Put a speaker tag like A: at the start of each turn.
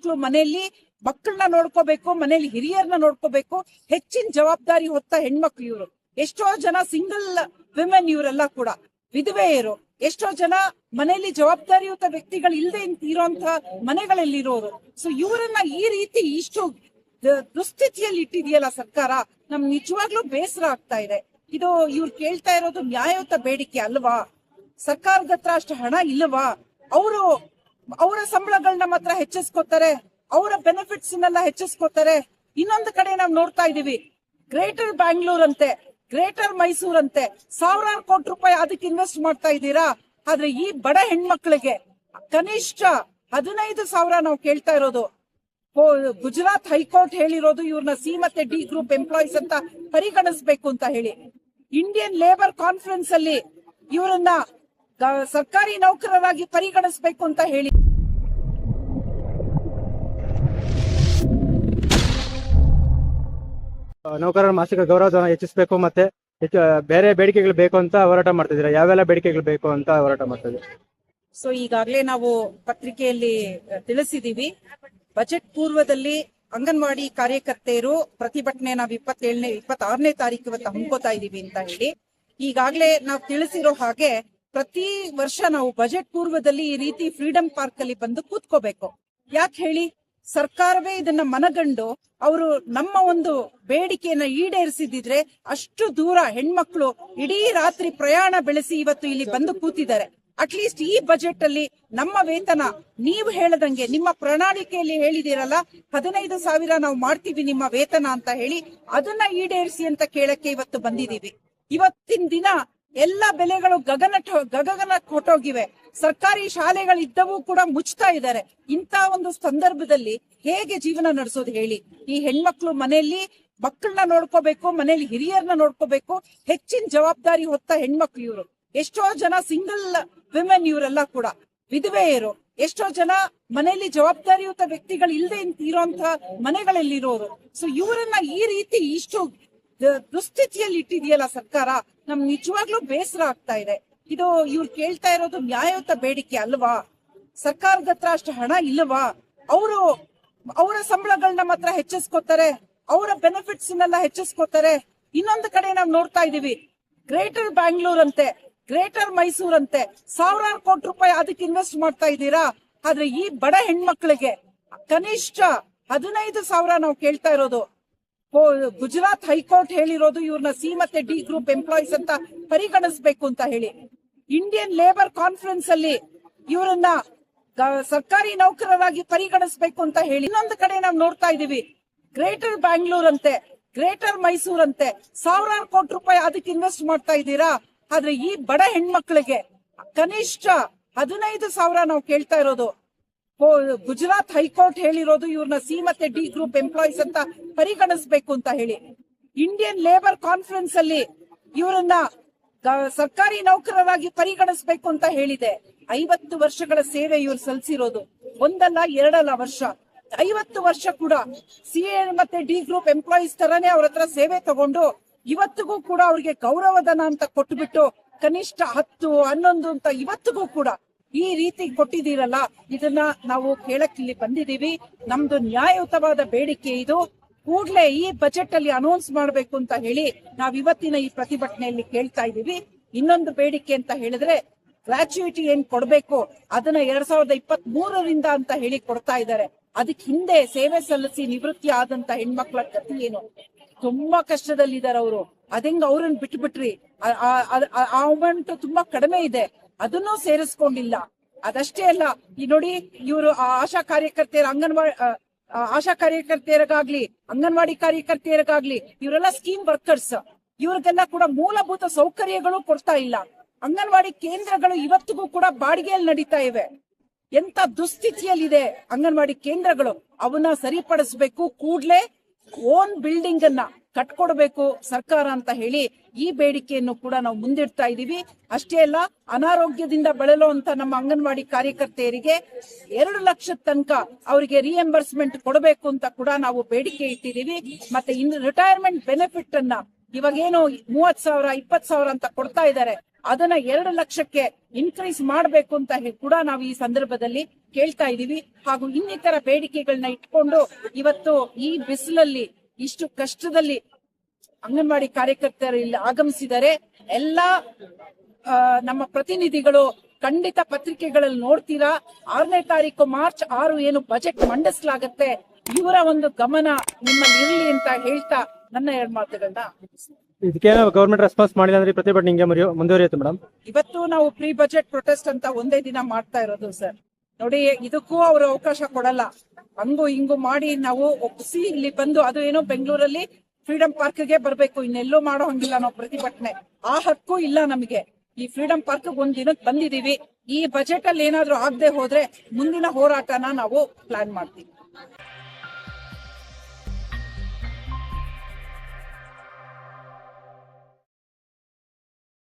A: ಹೆಣ್ಮಕ್ಳು ಮನೆಯಲ್ಲಿ ಮಕ್ಕಳನ್ನ ನೋಡ್ಕೋಬೇಕು, ಮನೇಲಿ ಹಿರಿಯರನ್ನ ನೋಡ್ಕೋಬೇಕು, ಹೆಚ್ಚಿನ ಜವಾಬ್ದಾರಿ ಹೊತ್ತ ಹೆಣ್ಮಕ್ಳು ಇವರು. ಎಷ್ಟೋ ಜನ ಸಿಂಗಲ್ ವಿಮೆನ್ ಇವರೆಲ್ಲ ಕೂಡ ವಿಧವೆಯರು, ಎಷ್ಟೋ ಜನ ಮನೆಯಲ್ಲಿ ಜವಾಬ್ದಾರಿಯುತ ವ್ಯಕ್ತಿಗಳು ಇಲ್ಲದೆ ಇರೋಂತ ಮನೆಗಳಲ್ಲಿರೋರು. ಸೊ ಇವರನ್ನ ಈ ರೀತಿ ಇಷ್ಟು ದುಸ್ಥಿತಿಯಲ್ಲಿ ಇಟ್ಟಿದೆಯಲ್ಲ ಸರ್ಕಾರ, ನಮ್ ನಿಜವಾಗ್ಲೂ ಬೇಸರ ಆಗ್ತಾ ಇದೆ. ಇದು ಇವ್ರು ಕೇಳ್ತಾ ಇರೋದು ನ್ಯಾಯಯುತ ಬೇಡಿಕೆ ಅಲ್ವಾ? ಸರ್ಕಾರದ ಹತ್ರ ಅಷ್ಟು ಹಣ ಇಲ್ವಾ? ಅವರ ಸಂಬಳಗಳನ್ನ ಮಾತ್ರ ಹೆಚ್ಚಿಸ್ಕೋತಾರೆ, ಅವರ ಬೆನಿಫಿಟ್ಸ್ ನೆಲ್ಲ ಹೆಚ್ಚಿಸ್ಕೋತಾರೆ. ಇನ್ನೊಂದು ಕಡೆ ನಾವ್ ನೋಡ್ತಾ ಇದೀವಿ, ಗ್ರೇಟರ್ ಬ್ಯಾಂಗ್ಳೂರ್ ಅಂತೆ, ಗ್ರೇಟರ್ ಮೈಸೂರ್ ಅಂತೆ, ಸಾವಿರಾರು ಕೋಟಿ ರೂಪಾಯಿ ಅದಕ್ಕೆ ಇನ್ವೆಸ್ಟ್ ಮಾಡ್ತಾ ಇದ್ದೀರಾ. ಆದ್ರೆ ಈ ಬಡ ಹೆಣ್ಮಕ್ಳಿಗೆ ಕನಿಷ್ಠ 15,000 ನಾವು ಕೇಳ್ತಾ ಇರೋದು. ಗುಜರಾತ್ ಹೈಕೋರ್ಟ್ ಹೇಳಿರೋದು ಇವ್ರನ್ನ ಸಿ ಮತ್ತೆ ಡಿ ಗ್ರೂಪ್ ಎಂಪ್ಲಾಯೀಸ್ ಅಂತ ಪರಿಗಣಿಸಬೇಕು ಅಂತ ಹೇಳಿ. ಇಂಡಿಯನ್ ಲೇಬರ್ ಕಾನ್ಫರೆನ್ಸ್ ಅಲ್ಲಿ ಇವರನ್ನ ಸರ್ಕಾರಿ ನೌಕರರಾಗಿ ಪರಿಗಣಿಸಬೇಕು ಅಂತ ಹೇಳಿ.
B: ನೌಕರರ ಮಾಸಿಕ ಗೌರವಧನ ಹೆಚ್ಚಿಸಬೇಕು ಮತ್ತೆ ಬೇರೆ ಬೇಡಿಕೆಗಳು ಬೇಕು ಅಂತ ಹೋರಾಟ ಮಾಡ್ತಿದ್ದೀರಾ. ಯಾವೆಲ್ಲ ಬೇಡಿಕೆಗಳು ಬೇಕು ಅಂತ ಹೋರಾಟ ಮಾಡ್ತಿದ್ದೀರಾ?
A: ಸೊ ಈಗಾಗಲೇ ನಾವು ಪತ್ರಿಕೆಯಲ್ಲಿ ತಿಳಿಸಿದೀವಿ. ಬಜೆಟ್ ಪೂರ್ವದಲ್ಲಿ ಅಂಗನವಾಡಿ ಕಾರ್ಯಕರ್ತೆಯರು ಪ್ರತಿಭಟನೆ ನಾವು 26ನೇ ತಾರೀಕು ಇವತ್ತು ಹಮ್ಮಿಕೋತಾ ಇದೀವಿ ಅಂತ ಹೇಳಿ ಈಗಾಗಲೇ ನಾವು ತಿಳಿಸಿರೋ ಹಾಗೆ ಪ್ರತಿ ವರ್ಷ ನಾವು ಬಜೆಟ್ ಪೂರ್ವದಲ್ಲಿ ಈ ರೀತಿ ಫ್ರೀಡಂ ಪಾರ್ಕ್ ಅಲ್ಲಿ ಬಂದು ಕೂತ್ಕೋಬೇಕು. ಯಾಕೆ ಹೇಳಿ? ಸರ್ಕಾರವೇ ಇದನ್ನ ಮನಗಂಡು ಅವರು ನಮ್ಮ ಒಂದು ಬೇಡಿಕೆಯನ್ನ ಈಡೇರಿಸಿದ್ರೆ ಅಷ್ಟು ದೂರ ಹೆಣ್ಮಕ್ಳು ಇಡೀ ರಾತ್ರಿ ಪ್ರಯಾಣ ಬೆಳೆಸಿ ಇವತ್ತು ಇಲ್ಲಿ ಬಂದು ಕೂತಿದ್ದಾರೆ. ಅಟ್ಲೀಸ್ಟ್ ಈ ಬಜೆಟ್ ಅಲ್ಲಿ ನಮ್ಮ ವೇತನ ನೀವು ಹೇಳದಂಗೆ ನಿಮ್ಮ ಪ್ರಣಾಳಿಕೆಯಲ್ಲಿ ಹೇಳಿದಿರಲ್ಲ 15,000 ನಾವು ಮಾಡ್ತೀವಿ ನಿಮ್ಮ ವೇತನ ಅಂತ ಹೇಳಿ, ಅದನ್ನ ಈಡೇರಿಸಿ ಅಂತ ಕೇಳಕ್ಕೆ ಇವತ್ತು ಬಂದಿದೀವಿ. ಇವತ್ತಿನ ದಿನ ಎಲ್ಲ ಬೆಲೆಗಳು ಗಗನ ಕೊಟ್ಟೋಗಿವೆ. ಸರ್ಕಾರಿ ಶಾಲೆಗಳಿದ್ದವೂ ಕೂಡ ಮುಚ್ತಾ ಇದ್ದಾರೆ. ಇಂತ ಒಂದು ಸಂದರ್ಭದಲ್ಲಿ ಹೇಗೆ ಜೀವನ ನಡೆಸೋದು ಹೇಳಿ? ಈ ಹೆಣ್ಮಕ್ಳು ಮನೆಯಲ್ಲಿ ಮಕ್ಕಳನ್ನ ನೋಡ್ಕೋಬೇಕು, ಮನೇಲಿ ಹಿರಿಯರನ್ನ ನೋಡ್ಕೋಬೇಕು, ಹೆಚ್ಚಿನ ಜವಾಬ್ದಾರಿ ಹೊತ್ತ ಹೆಣ್ಮಕ್ಳು ಇವರು. ಎಷ್ಟೋ ಜನ ಸಿಂಗಲ್ ವಿಮೆನ್ ಇವರೆಲ್ಲ ಕೂಡ ವಿಧವೆಯರು, ಎಷ್ಟೋ ಜನ ಮನೆಯಲ್ಲಿ ಜವಾಬ್ದಾರಿಯುತ ವ್ಯಕ್ತಿಗಳು ಇಲ್ಲದೆ ಇರೋಂತ ಮನೆಗಳಲ್ಲಿರೋರು. ಸೊ ಇವರನ್ನ ಈ ರೀತಿ ಇಷ್ಟು ದುಸ್ಥಿತಿಯಲ್ಲಿ ಇಟ್ಟಿದೆಯಲ್ಲ ಸರ್ಕಾರ, ನಮ್ ನಿಜವಾಗ್ಲೂ ಬೇಸರ ಆಗ್ತಾ ಇದೆ. ಇದು ಇವ್ರು ಕೇಳ್ತಾ ಇರೋದು ನ್ಯಾಯಯುತ ಬೇಡಿಕೆ ಅಲ್ವಾ? ಸರ್ಕಾರದ ಹತ್ರ ಅಷ್ಟು ಹಣ ಇಲ್ವಾ? ಅವರ ಸಂಬಳಗಳನ್ನ ಮಾತ್ರ ಹೆಚ್ಚಿಸ್ಕೋತಾರೆ, ಅವರ ಬೆನಿಫಿಟ್ಸ್ ನೆಲ್ಲ ಹೆಚ್ಚಿಸ್ಕೋತಾರೆ. ಇನ್ನೊಂದು ಕಡೆ ನಾವ್ ನೋಡ್ತಾ ಇದೀವಿ, ಗ್ರೇಟರ್ ಬ್ಯಾಂಗ್ಳೂರ್ ಅಂತೆ, ಗ್ರೇಟರ್ ಮೈಸೂರ್ ಅಂತೆ, ಸಾವಿರಾರು ಕೋಟಿ ರೂಪಾಯಿ ಅದಕ್ಕೆ ಇನ್ವೆಸ್ಟ್ ಮಾಡ್ತಾ ಇದ್ದೀರಾ. ಆದ್ರೆ ಈ ಬಡ ಹೆಣ್ಮಕ್ಳಿಗೆ ಕನಿಷ್ಠ 15,000 ನಾವು ಕೇಳ್ತಾ ಇರೋದು. ಗುಜರಾತ್ ಹೈಕೋರ್ಟ್ ಹೇಳಿರೋದು ಇವ್ರನ್ನ ಸಿ ಮತ್ತೆ ಡಿ ಗ್ರೂಪ್ ಎಂಪ್ಲಾಯೀಸ್ ಅಂತ ಪರಿಗಣಿಸಬೇಕು ಅಂತ ಹೇಳಿ. ಇಂಡಿಯನ್ ಲೇಬರ್ ಕಾನ್ಫರೆನ್ಸ್ ಅಲ್ಲಿ ಇವರನ್ನ ಸರ್ಕಾರಿ ನೌಕರರಾಗಿ ಪರಿಗಣಿಸಬೇಕು ಅಂತ ಹೇಳಿ. ಇನ್ನೊಂದು ಕಡೆ ನಾವು ನೋಡ್ತಾ ಇದೀವಿ, ಗ್ರೇಟರ್ ಬ್ಯಾಂಗ್ಳೂರ್ ಅಂತೆ, ಗ್ರೇಟರ್ ಮೈಸೂರ್ ಅಂತೆ, ಸಾವಿರಾರು ಕೋಟಿ ರೂಪಾಯಿ ಅದಕ್ಕೆ ಇನ್ವೆಸ್ಟ್ ಮಾಡ್ತಾ ಇದ್ದೀರಾ. ಆದ್ರೆ ಈ ಬಡ ಹೆಣ್ಮಕ್ಳಿಗೆ ಕನಿಷ್ಠ 15,000 ನಾವು ಕೇಳ್ತಾ ಇರೋದು. ಗುಜರಾತ್ ಹೈಕೋರ್ಟ್ ಹೇಳಿರೋದು ಇವ್ರನ್ನ ಸಿ ಮತ್ತೆ ಡಿ ಗ್ರೂಪ್ ಎಂಪ್ಲಾಯೀಸ್ ಅಂತ ಪರಿಗಣಿಸಬೇಕು ಅಂತ ಹೇಳಿ. ಇಂಡಿಯನ್ ಲೇಬರ್ ಕಾನ್ಫರೆನ್ಸ್ ಅಲ್ಲಿ ಇವರನ್ನ ಸರ್ಕಾರಿ ನೌಕರರಾಗಿ ಪರಿಗಣಿಸಬೇಕು ಅಂತ ಹೇಳಿದೆ. 50 ವರ್ಷಗಳ ಸೇವೆ ಇವ್ರು ಸಲ್ಲಿಸಿರೋದು, ಒಂದಲ್ಲ ಎರಡಲ್ಲ ವರ್ಷ, 50 ವರ್ಷ ಕೂಡ ಸಿಎ ಮತ್ತೆ ಡಿ ಗ್ರೂಪ್ ಎಂಪ್ಲಾಯೀಸ್ ತರಾನೇ ಅವ್ರ ಹತ್ರ ಸೇವೆ ತಗೊಂಡು ಇವತ್ತಿಗೂ ಕೂಡ ಅವ್ರಿಗೆ ಗೌರವಧನ ಅಂತ ಕೊಟ್ಬಿಟ್ಟು ಕನಿಷ್ಠ 10, 11 ಅಂತ ಇವತ್ತಿಗೂ ಕೂಡ ಈ ರೀತಿ ಕೊಟ್ಟಿದ್ದೀರಲ್ಲ, ಇದನ್ನ ನಾವು ಕೇಳಕ್ ಇಲ್ಲಿ ಬಂದಿದೀವಿ. ನಮ್ದು ನ್ಯಾಯಯುತವಾದ ಬೇಡಿಕೆ ಇದು. ಕೂಡ್ಲೇ ಈ ಬಜೆಟ್ ಅಲ್ಲಿ ಅನೌನ್ಸ್ ಮಾಡಬೇಕು ಅಂತ ಹೇಳಿ ನಾವ್ ಇವತ್ತಿನ ಈ ಪ್ರತಿಭಟನೆಯಲ್ಲಿ ಕೇಳ್ತಾ ಇದೀವಿ. ಇನ್ನೊಂದು ಬೇಡಿಕೆ ಅಂತ ಹೇಳಿದ್ರೆ, ಗ್ರಾಚ್ಯುಯಿಟಿ ಏನ್ ಕೊಡ್ಬೇಕು ಅದನ್ನ 2023ರಿಂದ ಅಂತ ಹೇಳಿ ಕೊಡ್ತಾ ಇದ್ದಾರೆ. ಅದಕ್ಕೆ ಹಿಂದೆ ಸೇವೆ ಸಲ್ಲಿಸಿ ನಿವೃತ್ತಿ ಆದಂತ ಹೆಣ್ಮಕ್ಳ ಗತಿ ಏನು? ತುಂಬಾ ಕಷ್ಟದಲ್ಲಿದ್ದಾರೆ ಅವರು. ಅದಂಗ ಅವ್ರನ್ನ ಬಿಟ್ಬಿಟ್ರಿ. ಆ ಅಮೌಂಟ್ ತುಂಬಾ ಕಡಿಮೆ ಇದೆ, ಅದನ್ನೂ ಸೇರಿಸ್ಕೊಂಡಿಲ್ಲ. ಅದಷ್ಟೇ ಅಲ್ಲ, ಈ ನೋಡಿ ಇವರು ಆಶಾ ಕಾರ್ಯಕರ್ತೆಯರಿಗಾಗ್ಲಿ ಅಂಗನವಾಡಿ ಕಾರ್ಯಕರ್ತೆಯರಿಗಾಗ್ಲಿ ಇವರೆಲ್ಲ ಸ್ಕೀಮ್ ವರ್ಕರ್ಸ್, ಇವ್ರಿಗೆಲ್ಲ ಕೂಡ ಮೂಲಭೂತ ಸೌಕರ್ಯಗಳು ಕೊಡ್ತಾ ಇಲ್ಲ. ಅಂಗನವಾಡಿ ಕೇಂದ್ರಗಳು ಇವತ್ತಿಗೂ ಕೂಡ ಬಾಡಿಗೆಯಲ್ಲಿ ನಡೀತಾ ಇವೆ. ಎಂತ ದುಸ್ಥಿತಿಯಲ್ಲಿದೆ ಅಂಗನವಾಡಿ ಕೇಂದ್ರಗಳು. ಅವನ್ನ ಸರಿಪಡಿಸಬೇಕು. ಕೂಡ್ಲೇ ಓನ್ ಬಿಲ್ಡಿಂಗ್ ಅನ್ನ ಕಟ್ಕೊಡ್ಬೇಕು ಸರ್ಕಾರ ಅಂತ ಹೇಳಿ ಈ ಬೇಡಿಕೆಯನ್ನು ಕೂಡ ನಾವು ಮುಂದಿಡ್ತಾ ಇದೀವಿ. ಅಷ್ಟೇ ಅಲ್ಲ, ಅನಾರೋಗ್ಯದಿಂದ ಬಳಲುವಂತ ನಮ್ಮ ಅಂಗನವಾಡಿ ಕಾರ್ಯಕರ್ತೆಯರಿಗೆ 2 ಲಕ್ಷದ ತನಕ ಅವರಿಗೆ ರಿಎಂಬರ್ಸ್ಮೆಂಟ್ ಕೊಡಬೇಕು ಅಂತ ಕೂಡ ನಾವು ಬೇಡಿಕೆ ಇಟ್ಟಿದೀವಿ. ಮತ್ತೆ ಇನ್ನು ರಿಟೈರ್ಮೆಂಟ್ ಬೆನಿಫಿಟ್ ಅನ್ನ ಇವಾಗೇನು 30,000 20,000 ಅಂತ ಕೊಡ್ತಾ ಇದ್ದಾರೆ, ಅದನ್ನ 2 ಲಕ್ಷಕ್ಕೆ ಇನ್ಕ್ರೀಸ್ ಮಾಡಬೇಕು ಅಂತ ಕೂಡ ನಾವು ಈ ಸಂದರ್ಭದಲ್ಲಿ ಕೇಳ್ತಾ ಇದೀವಿ. ಹಾಗೂ ಇನ್ನಿತರ ಬೇಡಿಕೆಗಳನ್ನ ಇಟ್ಕೊಂಡು ಇವತ್ತು ಈ ಬಿಸಿಲಲ್ಲಿ ಇಷ್ಟು ಕಷ್ಟದಲ್ಲಿ ಅಂಗನವಾಡಿ ಕಾರ್ಯಕರ್ತರು ಇಲ್ಲಿ ಆಗಮಿಸಿದರೆ ಎಲ್ಲಾ ನಮ್ಮ ಪ್ರತಿನಿಧಿಗಳು ಖಂಡಿತ ಪತ್ರಿಕೆಗಳಲ್ಲಿ ನೋಡ್ತೀರಾ. 6ನೇ ತಾರೀಕು ಮಾರ್ಚ್ 6 ಏನು ಬಜೆಟ್ ಮಂಡಿಸಲಾಗತ್ತೆ, ಇವರ ಒಂದು ಗಮನ ನಿಮ್ಮಲ್ಲಿ ಇರಲಿ ಅಂತ ಹೇಳ್ತಾ ನನ್ನ 2 ಮಾತುಗಳನ್ನ
B: ಇದಕ್ಕೇನೋ ಗೌರ್ಮೆಂಟ್ ರೆಸ್ಪಾನ್ಸ್ ಮಾಡಿಲ್ಲ ಅಂದ್ರೆ ಈ ಪ್ರತಿಭಟನೆ ಹಿಂಗೆ ಮುಂದುವರಿಯುತ್ತೆ ಮೇಡಮ್.
A: ಇವತ್ತು ನಾವು ಪ್ರೀ ಬಜೆಟ್ ಪ್ರೊಟೆಸ್ಟ್ ಅಂತ ಒಂದೇ ದಿನ ಮಾಡ್ತಾ ಇರೋದು ಸರ್. ನೋಡಿ, ಇದಕ್ಕೂ ಅವರು ಅವಕಾಶ ಕೊಡಲ್ಲ. ಹಂಗು ಹಿಂಗು ಮಾಡಿ ನಾವು ಒಪ್ಪಿಸಿ ಇಲ್ಲಿ ಬಂದು, ಅದು ಏನೋ ಬೆಂಗಳೂರಲ್ಲಿ ಫ್ರೀಡಂ ಪಾರ್ಕ್ಗೆ ಬರ್ಬೇಕು, ಇನ್ನೆಲ್ಲೂ ಮಾಡೋ ಹಂಗಿಲ್ಲ ನಾವು ಪ್ರತಿಭಟನೆ. ಆ ಹಕ್ಕು ಇಲ್ಲ ನಮಗೆ. ಈ ಫ್ರೀಡಂ ಪಾರ್ಕ್ ಒಂದ್ ದಿನಕ್ಕೆ ಬಂದಿದೀವಿ. ಈ ಬಜೆಟ್ ಅಲ್ಲಿ ಏನಾದ್ರೂ ಆಗದೆ ಹೋದ್ರೆ ಮುಂದಿನ ಹೋರಾಟನ ನಾವು ಪ್ಲಾನ್ ಮಾಡ್ತೀವಿ.